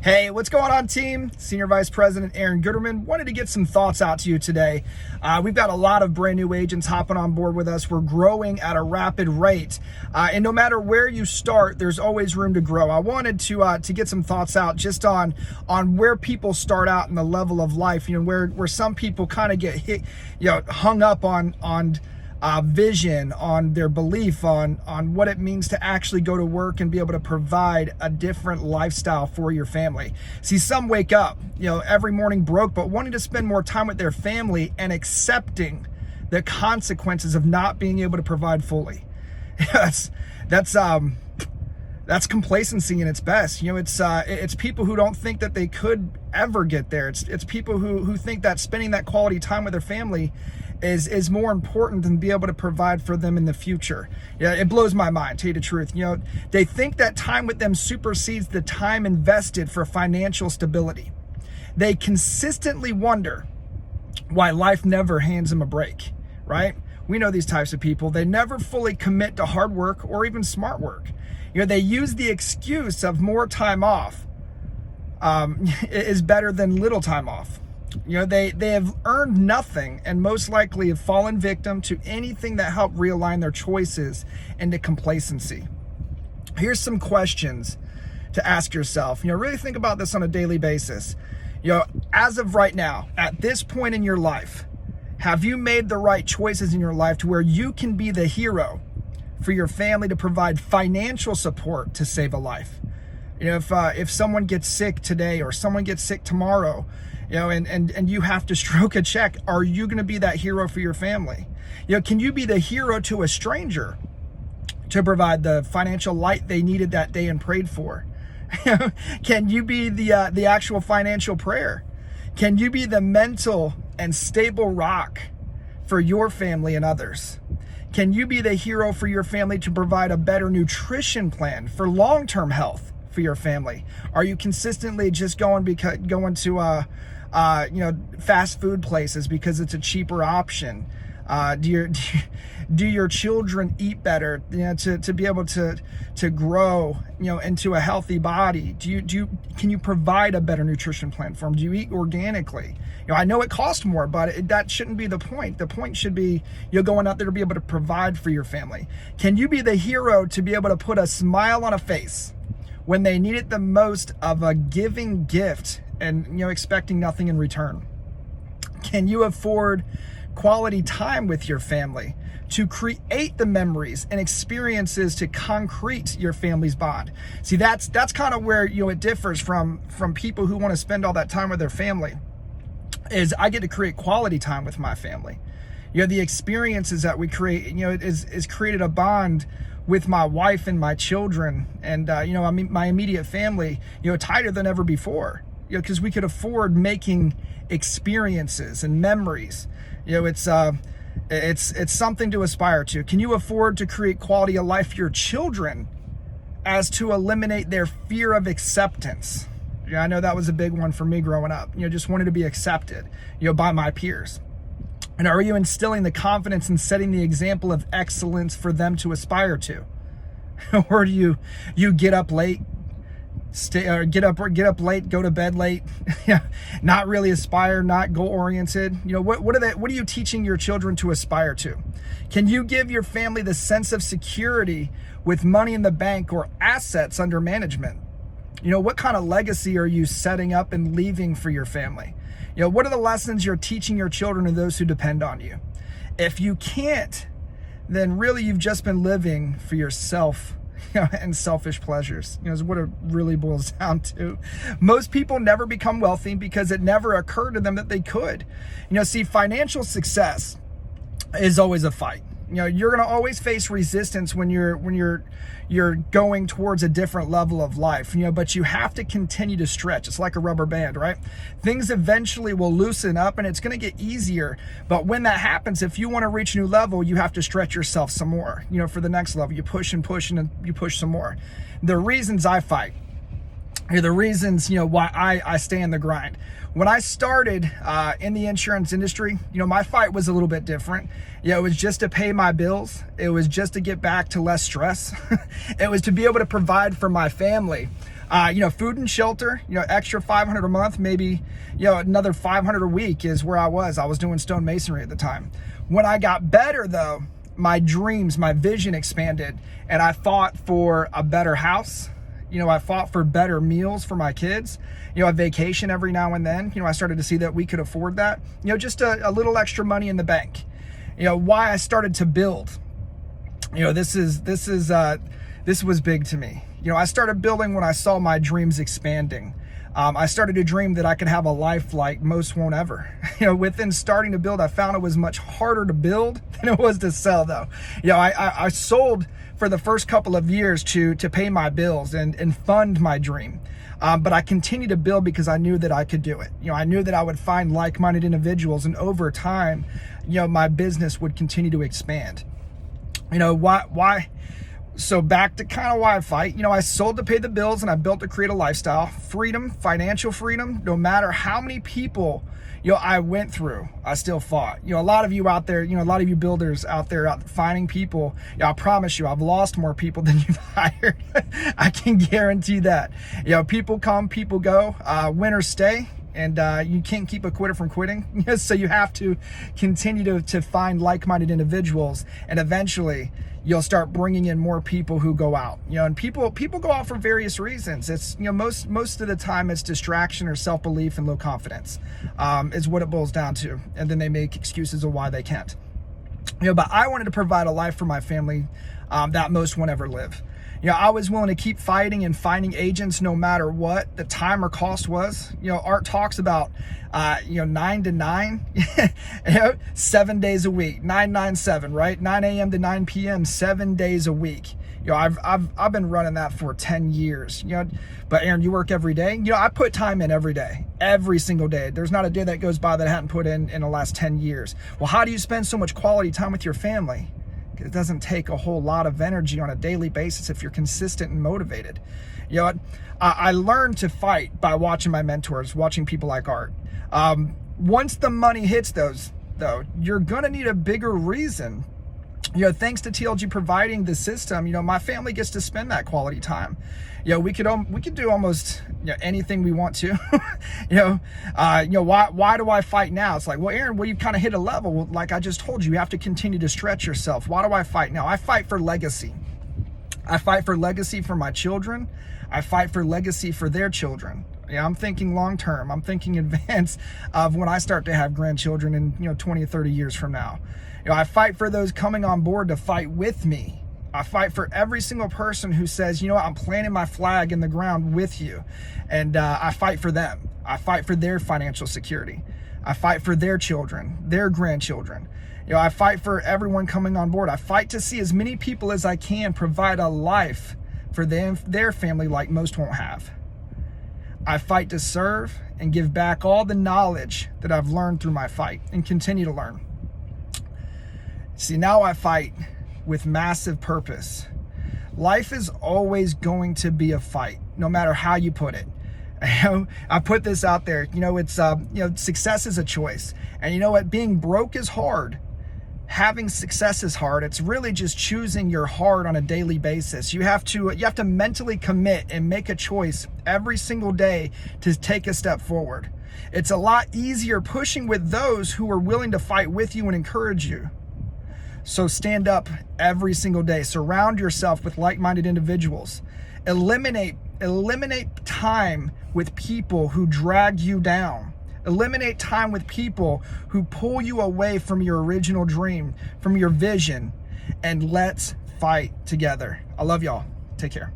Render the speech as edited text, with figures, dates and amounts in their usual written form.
Hey, what's going on, team? Senior Vice President Aaron Guetterman wanted to get some thoughts out to you today. We've got a lot of brand new agents hopping on board with us. We're growing at a rapid rate, and no matter where you start, there's always room to grow. I wanted to get some thoughts out just on where people start out in the level of life. Where some people kind of get hit, hung up on vision, on their belief, on what it means to actually go to work and be able to provide a different lifestyle for your family. See, some wake up, every morning broke, but wanting to spend more time with their family and accepting the consequences of not being able to provide fully. That's complacency in its best. It's people who don't think that they could ever get there. It's people who think that spending that quality time with their family is more important than be able to provide for them in the future. It blows my mind, to tell you the truth. They think that time with them supersedes the time invested for financial stability. They consistently wonder why life never hands them a break, right? We know these types of people. They never fully commit to hard work or even smart work. They use the excuse of more time off is better than little time off. They have earned nothing and most likely have fallen victim to anything that helped realign their choices into complacency. Here's some questions to ask yourself. Really think about this on a daily basis. As of right now, at this point in your life, have you made the right choices in your life to where you can be the hero for your family to provide financial support to save a life? If someone gets sick today or someone gets sick tomorrow, and you have to stroke a check, are you going to be that hero for your family? Can you be the hero to a stranger to provide the financial light they needed that day and prayed for? Can you be the actual financial prayer? Can you be the mental and stable rock for your family and others? Can you be the hero for your family to provide a better nutrition plan for long-term health for your family? Are you consistently just going to fast food places because it's a cheaper option? Do your children eat better, to be able to grow, into a healthy body? Can you provide a better nutrition plan for them? Do you eat organically? I know it costs more, but that shouldn't be the point. The point should be you're going out there to be able to provide for your family. Can you be the hero to be able to put a smile on a face when they need it the most of a giving gift and expecting nothing in return? Can you afford quality time with your family to create the memories and experiences to concrete your family's bond? See, that's kind of where it differs from people who want to spend all that time with their family. Is I get to create quality time with my family. The experiences that we create, is created a bond with my wife and my children and my immediate family, tighter than ever before. Because we could afford making experiences and memories. It's something to aspire to. Can you afford to create quality of life for your children as to eliminate their fear of acceptance? I know that was a big one for me growing up. Just wanted to be accepted, by my peers. And are you instilling the confidence and setting the example of excellence for them to aspire to? Or do you get up late, get up late, go to bed late, not really aspire, not goal oriented? What are you teaching your children to aspire to? Can you give your family the sense of security with money in the bank or assets under management? What kind of legacy are you setting up and leaving for your family? What are the lessons you're teaching your children and those who depend on you? If you can't, then really you've just been living for yourself, and selfish pleasures, is what it really boils down to. Most people never become wealthy because it never occurred to them that they could. See, financial success is always a fight. You're going to always face resistance when you're going towards a different level of life, but you have to continue to stretch. It's like a rubber band, right? Things eventually will loosen up and it's going to get easier. But when that happens, if you want to reach a new level, you have to stretch yourself some more, for the next level. You push and push and you push some more. The reasons I fight are the reasons, why I stay in the grind. When I started in the insurance industry, my fight was a little bit different. It was just to pay my bills. It was just to get back to less stress. It was to be able to provide for my family. Food and shelter, extra 500 a month, maybe, another 500 a week is where I was. I was doing stonemasonry at the time. When I got better though, my dreams, my vision expanded, and I fought for a better house. I fought for better meals for my kids, a vacation every now and then. I started to see that we could afford that, just a little extra money in the bank. Why I started to build, this was big to me. I started building when I saw my dreams expanding. I started to dream that I could have a life like most won't ever. Within starting to build, I found it was much harder to build than it was to sell though. I sold for the first couple of years to pay my bills and fund my dream. But I continued to build because I knew that I could do it. I knew that I would find like-minded individuals, and over time, my business would continue to expand. Why? So back to kind of why I fight. I sold to pay the bills, and I built to create a lifestyle. Freedom, financial freedom, no matter how many people, I went through, I still fought. A lot of you out there, a lot of you builders out there finding people, I promise you, I've lost more people than you've hired. I can guarantee that. People come, people go, winners stay. And you can't keep a quitter from quitting. So you have to continue to find like-minded individuals, and eventually you'll start bringing in more people who go out. And people go out for various reasons. It's most of the time it's distraction or self-belief and low confidence is what it boils down to. And then they make excuses of why they can't. But I wanted to provide a life for my family that most won't ever live. I was willing to keep fighting and finding agents no matter what the time or cost was. Art talks about 9 to 9, 7 days a week, 997, right? 9 a.m. to 9 p.m., 7 days a week. I've been running that for 10 years. But Aaron, you work every day. I put time in every day, every single day. There's not a day that goes by that I hadn't put in the last 10 years. Well, how do you spend so much quality time with your family? It doesn't take a whole lot of energy on a daily basis if you're consistent and motivated. I learned to fight by watching my mentors, watching people like Art. Once the money hits those, though, you're gonna need a bigger reason. Thanks to TLG providing the system, my family gets to spend that quality time. We could do almost anything we want to. Why do I fight now? It's like, well, Aaron, well, you kind of hit a level. Well, like I just told you, you have to continue to stretch yourself. Why do I fight now? I fight for legacy. I fight for legacy for my children. I fight for legacy for their children. I'm thinking long term. I'm thinking in advance of when I start to have grandchildren in 20 or 30 years from now. I fight for those coming on board to fight with me. I fight for every single person who says, I'm planting my flag in the ground with you. And I fight for them. I fight for their financial security. I fight for their children, their grandchildren. I fight for everyone coming on board. I fight to see as many people as I can provide a life for them, their family like most won't have. I fight to serve and give back all the knowledge that I've learned through my fight and continue to learn. See, now I fight with massive purpose. Life is always going to be a fight, no matter how you put it. I put this out there, it's, success is a choice. And you know what? Being broke is hard. Having success is hard. It's really just choosing your hard on a daily basis. You have to mentally commit and make a choice every single day to take a step forward. It's a lot easier pushing with those who are willing to fight with you and encourage you. So stand up every single day. Surround yourself with like-minded individuals. Eliminate time with people who drag you down. Eliminate time with people who pull you away from your original dream, from your vision, and let's fight together. I love y'all. Take care.